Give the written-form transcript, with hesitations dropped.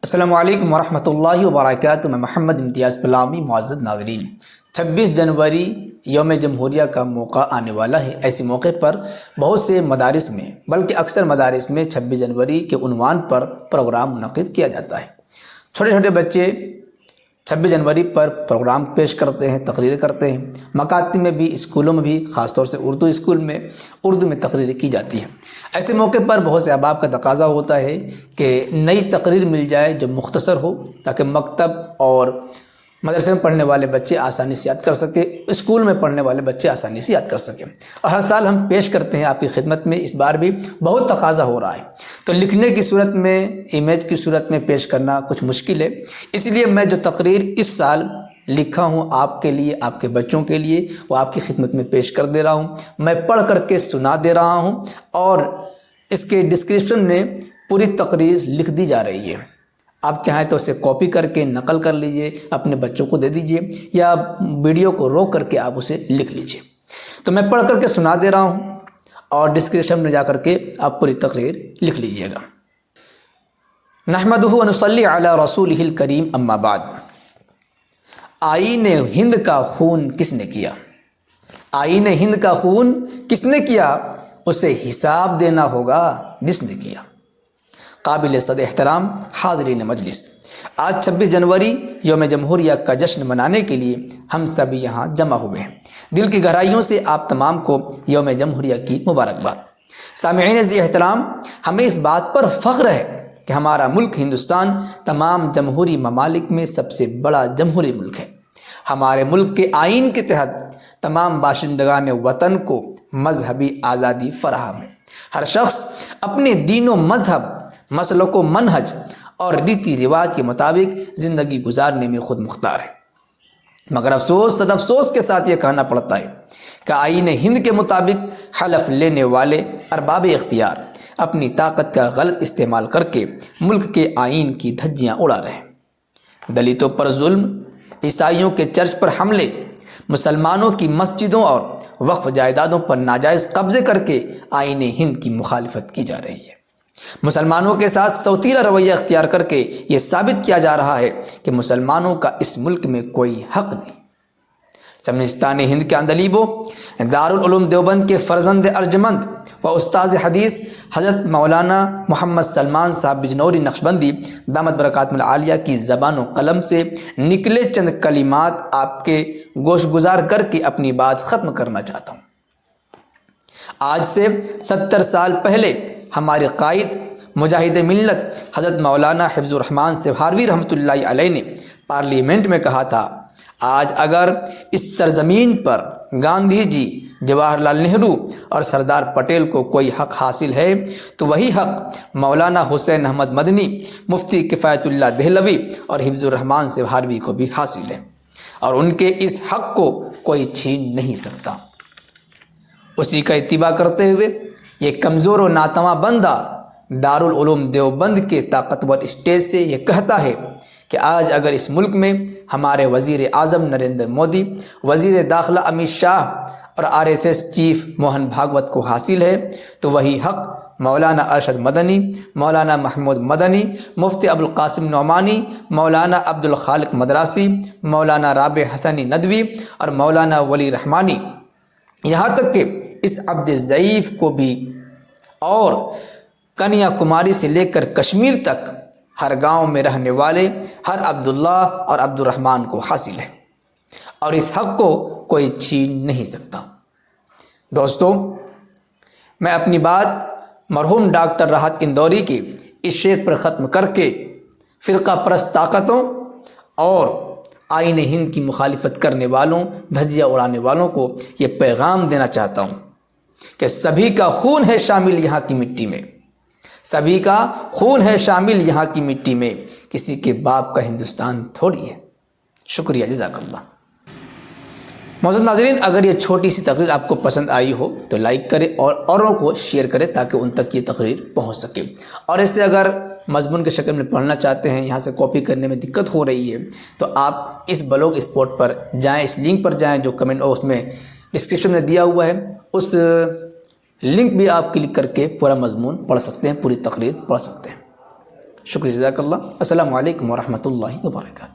السلام علیکم ورحمۃ اللہ وبرکاتہ۔ میں محمد امتیاز پلامی۔ معزز ناظرین، 26 جنوری یوم جمہوریہ کا موقع آنے والا ہے۔ ایسے موقع پر بہت سے مدارس میں بلکہ اکثر مدارس میں 26 جنوری کے عنوان پر پروگرام منعقد کیا جاتا ہے۔ چھوٹے چھوٹے بچے 26 جنوری پر پروگرام پیش کرتے ہیں، تقریر کرتے ہیں۔ مکاتب میں بھی، اسکولوں میں بھی، خاص طور سے اردو اسکول میں اردو میں تقریر کی جاتی ہے۔ ایسے موقع پر بہت سے احباب کا تقاضا ہوتا ہے کہ نئی تقریر مل جائے جو مختصر ہو، تاکہ مکتب اور مدرسے میں پڑھنے والے بچے آسانی سے یاد کر سکیں، اسکول میں پڑھنے والے بچے آسانی سے یاد کر سکیں۔ اور ہر سال ہم پیش کرتے ہیں آپ کی خدمت میں، اس بار بھی بہت تقاضا ہو رہا ہے، تو لکھنے کی صورت میں، امیج کی صورت میں پیش کرنا کچھ مشکل ہے۔ اس لیے میں جو تقریر اس سال لکھا ہوں آپ کے لیے، آپ کے بچوں کے لیے، وہ آپ کی خدمت میں پیش کر دے رہا ہوں۔ میں پڑھ کر کے سنا دے رہا ہوں، اور اس کے ڈسکرپشن میں پوری تقریر لکھ دی جا رہی ہے۔ آپ چاہیں تو اسے کاپی کر کے نقل کر لیجئے، اپنے بچوں کو دے دیجئے، یا ویڈیو کو روک کر کے آپ اسے لکھ لیجئے۔ تو میں پڑھ کر کے سنا دے رہا ہوں، اور ڈسکرپشن میں جا کر کے آپ پوری تقریر لکھ لیجئے گا۔ نحمدہ و نصلی علی رسولہ الکریم، اما بعد۔ آئین ہند کا خون کس نے کیا؟ آئین ہند کا خون کس نے کیا؟ اسے حساب دینا ہوگا جس نے کیا۔ قابل صد احترام حاضرین مجلس، آج 26 جنوری یوم جمہوریہ کا جشن منانے کے لیے ہم سب یہاں جمع ہوئے ہیں۔ دل کی گہرائیوں سے آپ تمام کو یوم جمہوریہ کی مبارکباد۔ سامعین ذی احترام، ہمیں اس بات پر فخر ہے کہ ہمارا ملک ہندوستان تمام جمہوری ممالک میں سب سے بڑا جمہوری ملک ہے۔ ہمارے ملک کے آئین کے تحت تمام باشندگان وطن کو مذہبی آزادی فراہم ہے۔ ہر شخص اپنے دین و مذہب، مسلک و منہج اور ریتی رواج کے مطابق زندگی گزارنے میں خود مختار ہے، مگر افسوس، صد افسوس کے ساتھ یہ کہنا پڑتا ہے کہ آئین ہند کے مطابق حلف لینے والے ارباب اختیار اپنی طاقت کا غلط استعمال کر کے ملک کے آئین کی دھجیاں اڑا رہے ہیں۔ دلتوں پر ظلم، عیسائیوں کے چرچ پر حملے، مسلمانوں کی مسجدوں اور وقف جائیدادوں پر ناجائز قبضے کر کے آئین ہند کی مخالفت کی جا رہی ہے۔ مسلمانوں کے ساتھ سوتیلا رویہ اختیار کر کے یہ ثابت کیا جا رہا ہے کہ مسلمانوں کا اس ملک میں کوئی حق نہیں۔ چمنستان ہند کے اندلیبوں، دارالعلوم دیوبند کے فرزند ارجمند و استاذ حدیث حضرت مولانا محمد سلمان صاحب بجنوری نقشبندی دامت برکاتہم العالیہ کی زبان و قلم سے نکلے چند کلمات آپ کے گوش گزار کر کے اپنی بات ختم کرنا چاہتا ہوں۔ آج سے 70 سال پہلے ہمارے قائد مجاہد ملت حضرت مولانا حفظ الرحمان سبہاروی رحمۃ اللہ علیہ نے پارلیمنٹ میں کہا تھا، آج اگر اس سرزمین پر گاندھی جی، جواہر لال نہرو اور سردار پٹیل کو کوئی حق حاصل ہے تو وہی حق مولانا حسین احمد مدنی، مفتی کفایت اللہ دہلوی اور حفظ الرحمان سبہاروی کو بھی حاصل ہے، اور ان کے اس حق کو کوئی چھین نہیں سکتا۔ اسی کا اتباع کرتے ہوئے یہ کمزور و ناتواں بندہ دارالعلوم دیوبند کے طاقتور اسٹیج سے یہ کہتا ہے کہ آج اگر اس ملک میں ہمارے وزیر اعظم نریندر مودی، وزیر داخلہ امت شاہ اور RSS چیف موہن بھاگوت کو حاصل ہے تو وہی حق مولانا ارشد مدنی، مولانا محمود مدنی، مفتی ابوالقاسم نعمانی، مولانا عبدالخالق مدراسی، مولانا رابع حسنی ندوی اور مولانا ولی رحمانی، یہاں تک کہ اس عبد ضعیف کو بھی، اور کنیا کماری سے لے کر کشمیر تک ہر گاؤں میں رہنے والے ہر عبداللہ اور عبد الرحمن کو حاصل ہے، اور اس حق کو کوئی چھین نہیں سکتا۔ دوستو، میں اپنی بات مرحوم ڈاکٹر راحت اندوری کے اس شعر پر ختم کر کے فرقہ پرست طاقتوں اور آئین ہند کی مخالفت کرنے والوں، دھجیاں اڑانے والوں کو یہ پیغام دینا چاہتا ہوں کہ سبھی کا خون ہے شامل یہاں کی مٹی میں، سبھی کا خون ہے شامل یہاں کی مٹی میں، کسی کے باپ کا ہندوستان تھوڑی ہے۔ شکریہ، جزاک اللہ۔ معزز ناظرین، اگر یہ چھوٹی سی تقریر آپ کو پسند آئی ہو تو لائک کریں اور اوروں کو شیئر کریں تاکہ ان تک یہ تقریر پہنچ سکے، اور اسے اگر مضمون کے شکل میں پڑھنا چاہتے ہیں، یہاں سے کاپی کرنے میں دقت ہو رہی ہے، تو آپ اس بلاگ اسپاٹ پر جائیں، اس لنک پر جائیں جو کمنٹ اور اس میں ڈسکرپشن میں دیا ہوا ہے، اس لنک بھی آپ کلک کر کے پورا مضمون پڑھ سکتے ہیں، پوری تقریر پڑھ سکتے ہیں۔ شکریہ، جزاک اللہ۔ السلام علیکم ورحمۃ اللہ وبرکاتہ۔